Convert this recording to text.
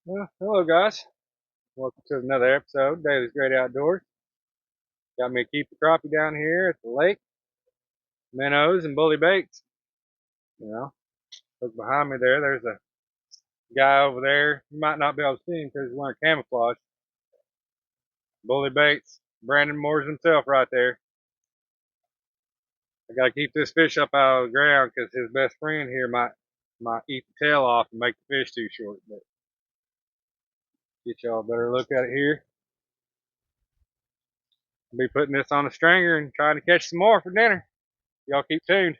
Well, hello guys. Welcome to another episode of Daly's Great Outdoors. Got me a keep the crappie down here at the lake, minnows and bully baits. You know, look behind me there. There's a guy over there. You might not be able to see him because he's wearing camouflage. Bully baits. Brandon Moore's himself right there. I gotta keep this fish up out of the ground because his best friend here might eat the tail off and make the fish too short. But get y'all a better look at it here. I'll be putting this on a stringer and trying to catch some more for dinner. Y'all keep tuned.